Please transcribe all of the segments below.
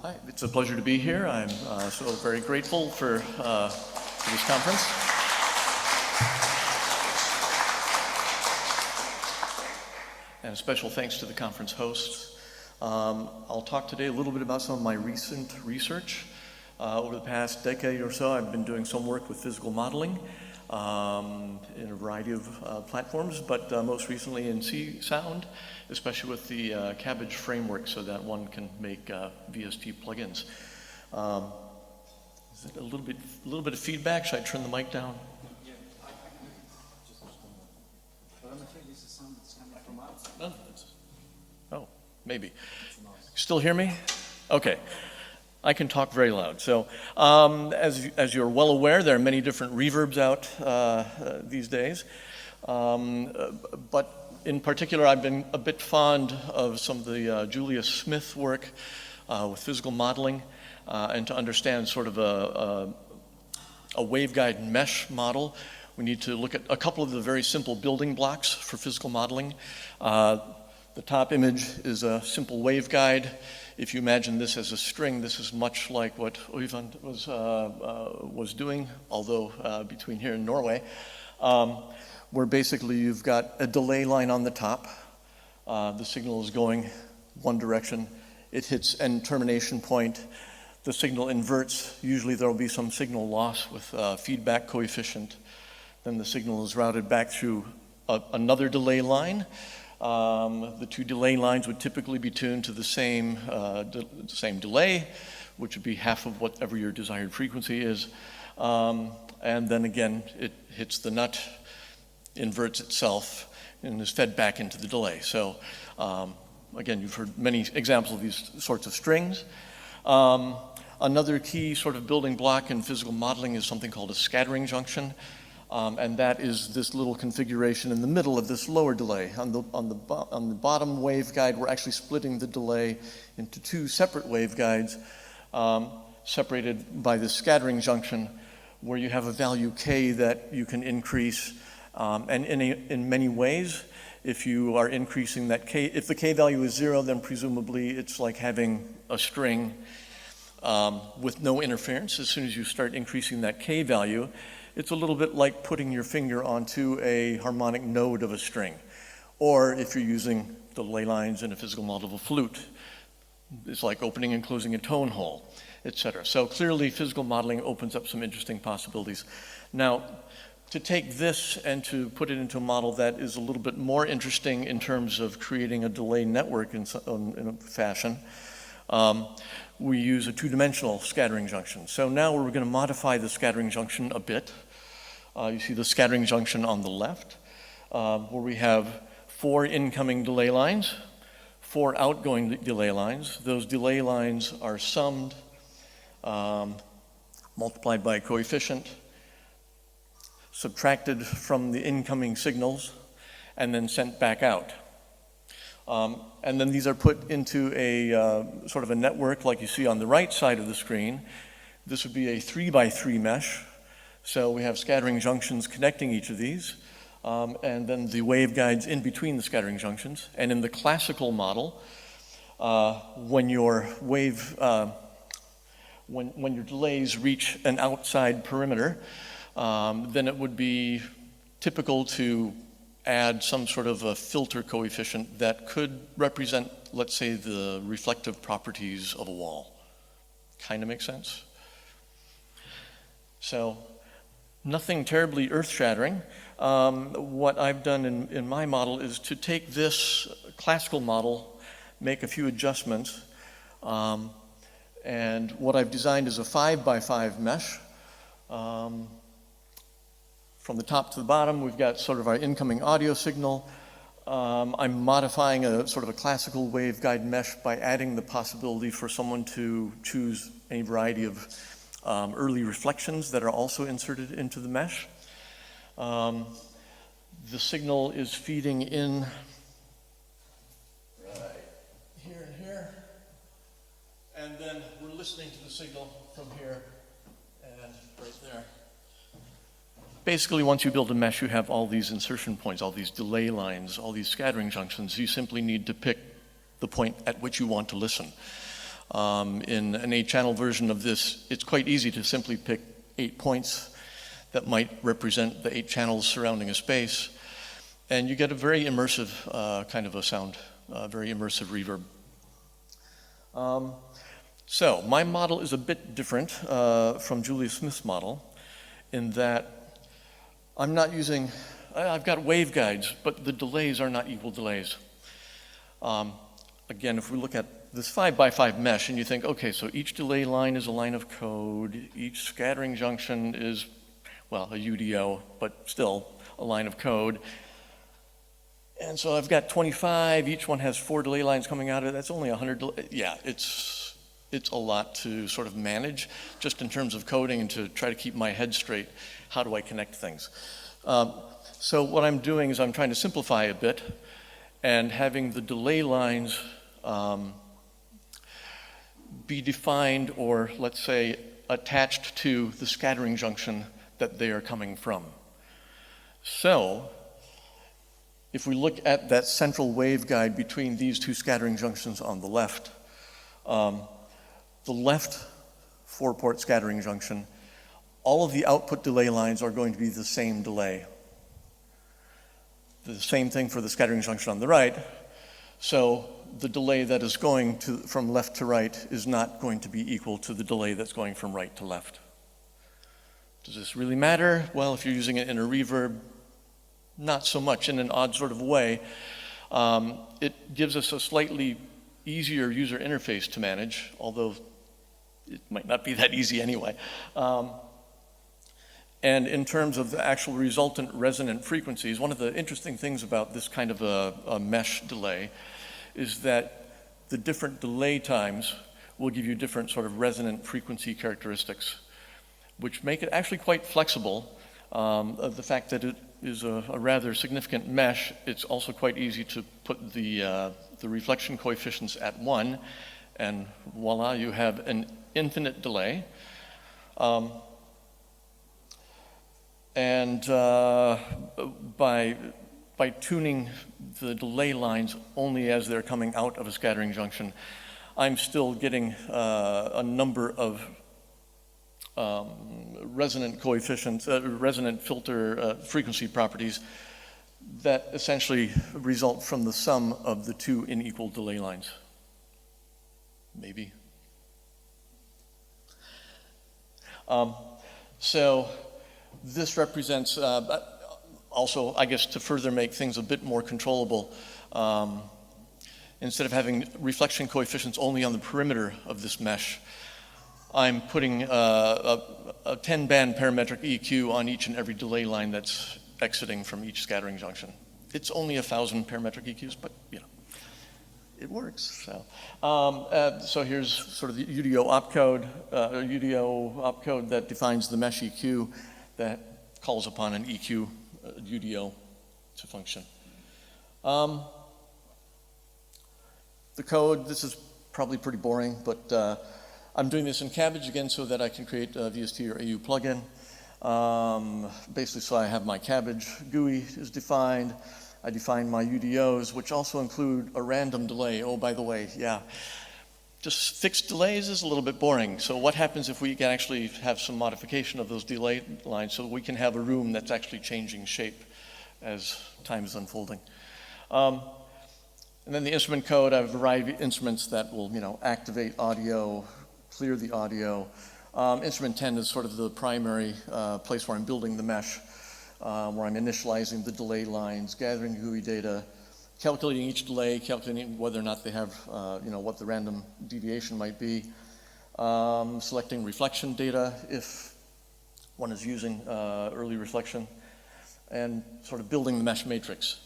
Hi, it's a pleasure to be here. I'm so very grateful for this conference. And a special thanks to the conference hosts. I'll talk today a little bit about some of my recent research. Over the past decade or so, I've been doing some work with physical modeling in a variety of platforms, but most recently in C Sound, especially with the Cabbage framework, so that one can make VST plugins. Is it a little bit of feedback? Should I turn the mic down? Yeah, I can just but I'm afraid this is sound that's coming from outside. Oh, maybe. Still hear me? Okay. I can talk very loud. So as you're well aware, there are many different reverbs out these days. But in particular, I've been a bit fond of some of the Julius Smith work with physical modeling and to understand sort of a waveguide mesh model. We need to look at a couple of the very simple building blocks for physical modeling. The top image is a simple waveguide. If you imagine this as a string, this is much like what Øyvind was doing, although between here and Norway, where basically you've got a delay line on the top. The signal is going one direction. It hits end termination point. The signal inverts. Usually there will be some signal loss with feedback coefficient. Then the signal is routed back through another delay line. The two delay lines would typically be tuned to the same delay, which would be half of whatever your desired frequency is. And then again, it hits the nut, inverts itself, and is fed back into the delay. So again, you've heard many examples of these sorts of strings. Another key sort of building block in physical modeling is something called a scattering junction. And that is this little configuration in the middle of this lower delay. On the bottom waveguide, we're actually splitting the delay into two separate waveguides, separated by this scattering junction, where you have a value k that you can increase, and in many ways. If you are increasing that k, if the k value is 0, then presumably it's like having a string with no interference. As soon as you start increasing that k value, it's a little bit like putting your finger onto a harmonic node of a string. Or if you're using the delay lines in a physical model of a flute, it's like opening and closing a tone hole, etc. So clearly physical modeling opens up some interesting possibilities. Now, to take this and to put it into a model that is a little bit more interesting in terms of creating a delay network in a fashion, we use a two-dimensional scattering junction. So now we're going to modify the scattering junction a bit. You see the scattering junction on the left, where we have 4 incoming delay lines, 4 outgoing delay lines. Those delay lines are summed, multiplied by a coefficient, subtracted from the incoming signals, and then sent back out. And then these are put into a sort of a network like you see on the right side of the screen. This would be a 3x3 mesh. So we have scattering junctions connecting each of these, and then the waveguides in between the scattering junctions. And in the classical model, when your when your delays reach an outside perimeter, then it would be typical to add some sort of a filter coefficient that could represent, let's say, the reflective properties of a wall. Kind of makes sense? So, nothing terribly earth-shattering. What I've done in my model is to take this classical model, make a few adjustments, and what I've designed is a 5x5 mesh. From the top to the bottom, we've got sort of our incoming audio signal. I'm modifying a sort of a classical waveguide mesh by adding the possibility for someone to choose any variety of early reflections that are also inserted into the mesh. The signal is feeding in right here and here, and then we're listening to the signal from here and right there. Basically, once you build a mesh, you have all these insertion points, all these delay lines, all these scattering junctions. You simply need to pick the point at which you want to listen. In an 8-channel version of this, it's quite easy to simply pick 8 points that might represent the 8 channels surrounding a space, and you get a very immersive kind of a sound, very immersive reverb. So my model is a bit different from Julia Smith's model in that I'm not using, I've got waveguides, but the delays are not equal delays. Again, if we look at this 5x5 mesh and you think, okay, so each delay line is a line of code, each scattering junction is, well, a UDO, but still a line of code. And so I've got 25, each one has 4 delay lines coming out of it, that's only 100, yeah, it's a lot to sort of manage, just in terms of coding and to try to keep my head straight. How do I connect things? So what I'm doing is I'm trying to simplify a bit and having the delay lines be defined, or let's say attached to the scattering junction that they are coming from. So if we look at that central waveguide between these 2 scattering junctions on the left 4-port scattering junction, all of the output delay lines are going to be the same delay. The same thing for the scattering junction on the right. So the delay that is going from left to right is not going to be equal to the delay that's going from right to left. Does this really matter? Well, if you're using it in a reverb, not so much. In an odd sort of way, it gives us a slightly easier user interface to manage, although it might not be that easy anyway. And in terms of the actual resultant resonant frequencies, one of the interesting things about this kind of a mesh delay is that the different delay times will give you different sort of resonant frequency characteristics, which make it actually quite flexible. The fact that it is a rather significant mesh, it's also quite easy to put the reflection coefficients at 1, and voila, you have an infinite delay. And by tuning the delay lines only as they're coming out of a scattering junction, I'm still getting a number of resonant coefficients, resonant filter frequency properties that essentially result from the sum of the 2 unequal delay lines. Maybe. So this represents, also, I guess, to further make things a bit more controllable, instead of having reflection coefficients only on the perimeter of this mesh, I'm putting a 10-band parametric EQ on each and every delay line that's exiting from each scattering junction. It's only 1,000 parametric EQs, but you know, it works. So here's sort of the UDO opcode that defines the mesh EQ that calls upon an EQ UDO to function. The code, this is probably pretty boring, but I'm doing this in Cabbage again so that I can create a VST or AU plugin. Basically, so I have my Cabbage GUI is defined. I define my UDOs, which also include a random delay. Oh, by the way, yeah. Just fixed delays is a little bit boring. So what happens if we can actually have some modification of those delay lines so we can have a room that's actually changing shape as time is unfolding? And then the instrument code, I have a variety of instruments that will, activate audio, clear the audio. Instrument 10 is sort of the primary place where I'm building the mesh, where I'm initializing the delay lines, gathering GUI data, calculating each delay, calculating whether or not they have, what the random deviation might be, selecting reflection data if one is using early reflection, and sort of building the mesh matrix.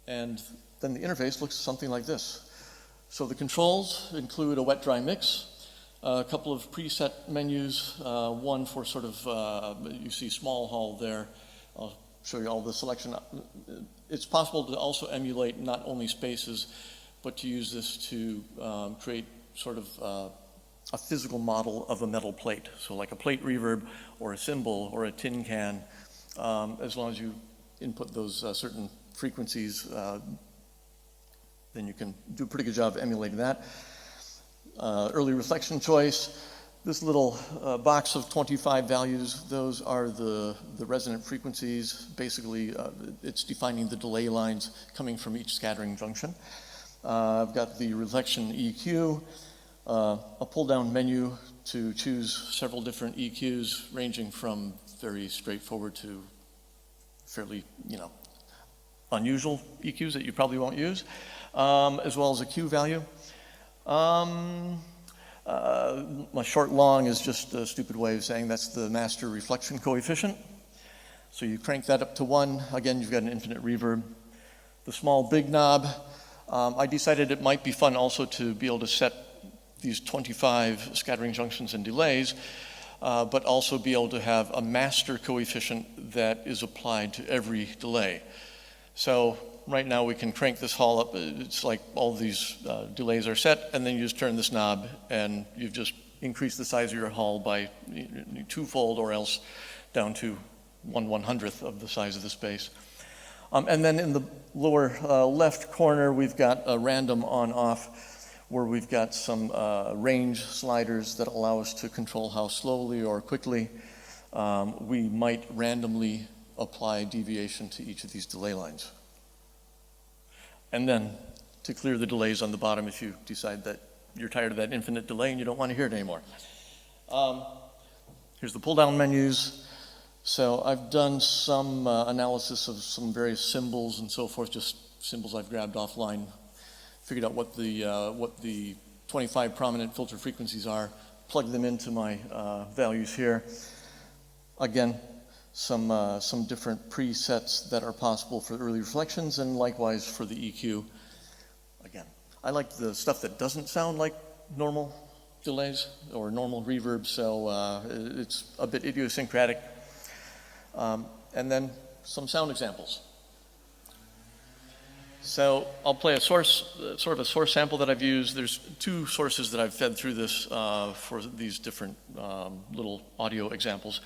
And then the interface looks something like this. So the controls include a wet-dry mix, a couple of preset menus, one for sort of, you see small hall there. I'll show you all the selection. It's possible to also emulate not only spaces, but to use this to create sort of a physical model of a metal plate. So like a plate reverb or a cymbal or a tin can, as long as you input those certain frequencies then you can do a pretty good job of emulating that. Early reflection choice. This little box of 25 values, those are the resonant frequencies. Basically, it's defining the delay lines coming from each scattering junction. I've got the reflection EQ, a pull-down menu to choose several different EQs, ranging from very straightforward to fairly, unusual EQs that you probably won't use, as well as a Q value. My short long is just a stupid way of saying that's the master reflection coefficient. So you crank that up to 1. Again, you've got an infinite reverb. The small big knob, I decided it might be fun also to be able to set these 25 scattering junctions and delays, but also be able to have a master coefficient that is applied to every delay. So right now we can crank this hall up. It's like all these delays are set, and then you just turn this knob and you've just increased the size of your hall by twofold, or else down to 1/100th of the size of the space. And then in the lower left corner, we've got a random on-off, where we've got some range sliders that allow us to control how slowly or quickly we might randomly apply deviation to each of these delay lines. And then to clear the delays on the bottom if you decide that you're tired of that infinite delay and you don't want to hear it anymore. Here's the pull-down menus. So I've done some analysis of some various symbols and so forth, just symbols I've grabbed offline, figured out what the 25 prominent filter frequencies are, plugged them into my values here. Again, some different presets that are possible for early reflections, and likewise for the EQ. Again, I like the stuff that doesn't sound like normal delays or normal reverb, so it's a bit idiosyncratic. And then some sound examples. So I'll play a source, sort of a source sample that I've used. There's 2 sources that I've fed through this for these different little audio examples.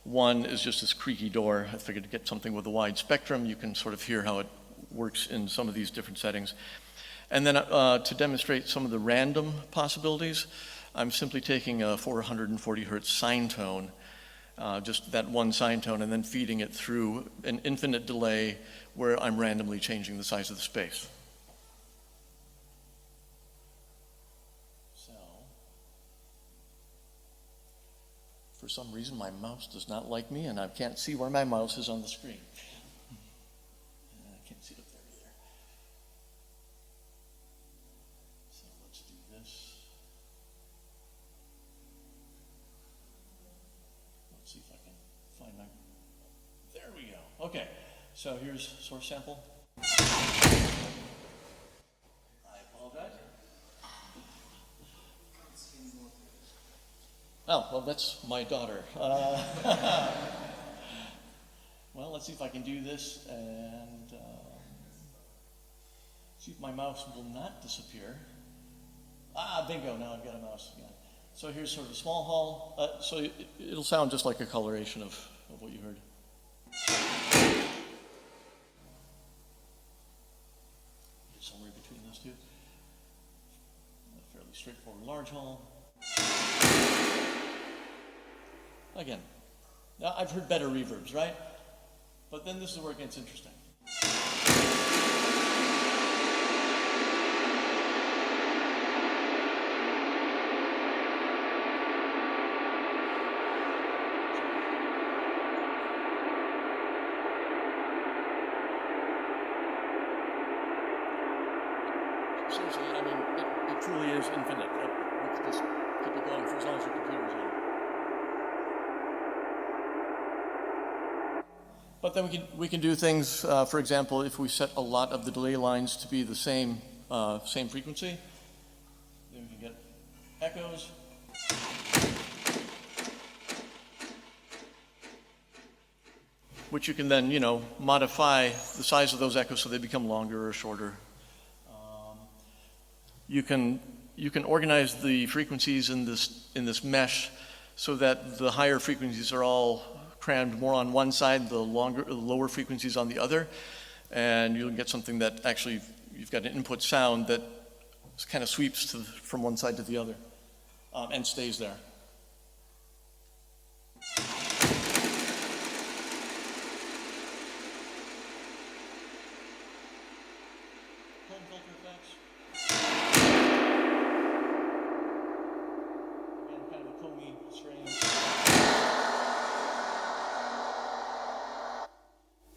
One is just this creaky door. I figured to get something with a wide spectrum, you can sort of hear how it works in some of these different settings. And then to demonstrate some of the random possibilities, I'm simply taking a 440 hertz sine tone, just that one sine tone, and then feeding it through an infinite delay where I'm randomly changing the size of the space. So, for some reason my mouse does not like me, and I can't see where my mouse is on the screen. I can't see it up there either. So let's do this. Let's see if I can find my, there we go. Okay, so here's source sample. I apologize. Oh, well, that's my daughter. Well, let's see if I can do this and see if my mouse will not disappear. Ah, bingo, now I've got a mouse again. So here's sort of a small hall. So it'll sound just like a coloration of what you heard. Somewhere between those two. A fairly straightforward large hall. Again, now I've heard better reverbs, right? But then this is where it gets interesting. Seriously, I mean, it truly is infinite. We can just keep it going for as long as your computer's on. But then we can do things, for example, if we set a lot of the delay lines to be the same frequency, then we can get echoes. Which you can then, modify the size of those echoes so they become longer or shorter. You can organize the frequencies in this mesh so that the higher frequencies are all crammed more on one side, the lower frequencies on the other, and you'll get something that actually you've got an input sound that kind of sweeps from one side to the other and stays there. Home filter effects. Again, kind of a comey strange.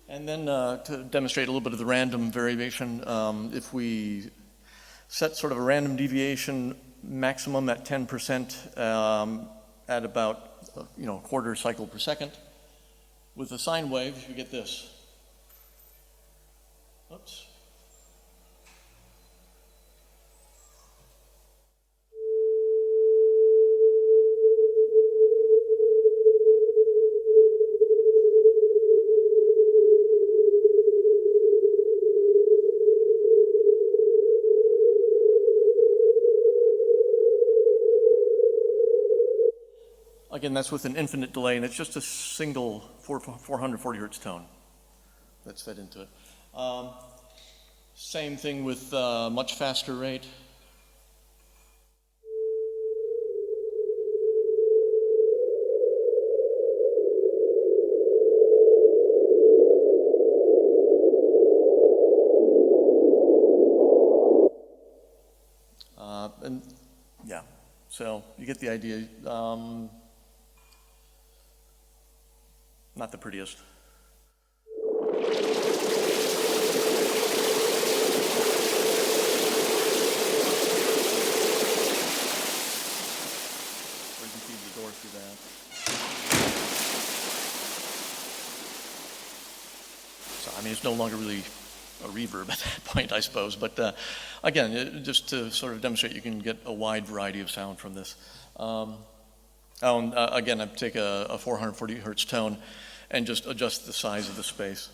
And then to demonstrate a little bit of the random variation, if we set sort of a random deviation maximum at 10% at about a quarter cycle per second, with a sine wave, you get this. Oops. Again, that's with an infinite delay, and it's just a single 440 hertz tone that's fed into it. Same thing with much faster rate. And yeah, so you get the idea. Not the prettiest. Or you can feed the door through that. So, I mean, it's no longer really a reverb at that point, I suppose. But again, just to sort of demonstrate, you can get a wide variety of sound from this. Again, I take a 440 hertz tone and just adjust the size of the space.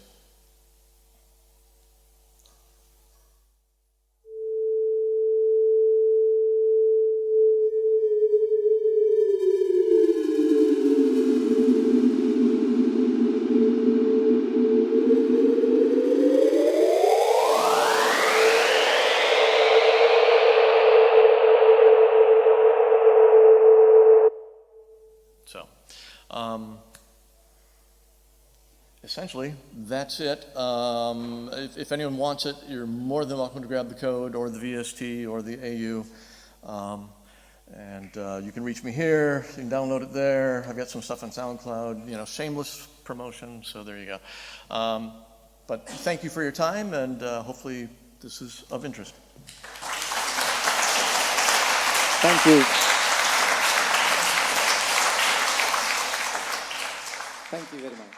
So, essentially, that's it. If anyone wants it, you're more than welcome to grab the code or the VST or the AU. You can reach me here. You can download it there. I've got some stuff on SoundCloud. Shameless promotion, so there you go. But thank you for your time, and hopefully this is of interest. Thank you. Thank you very much.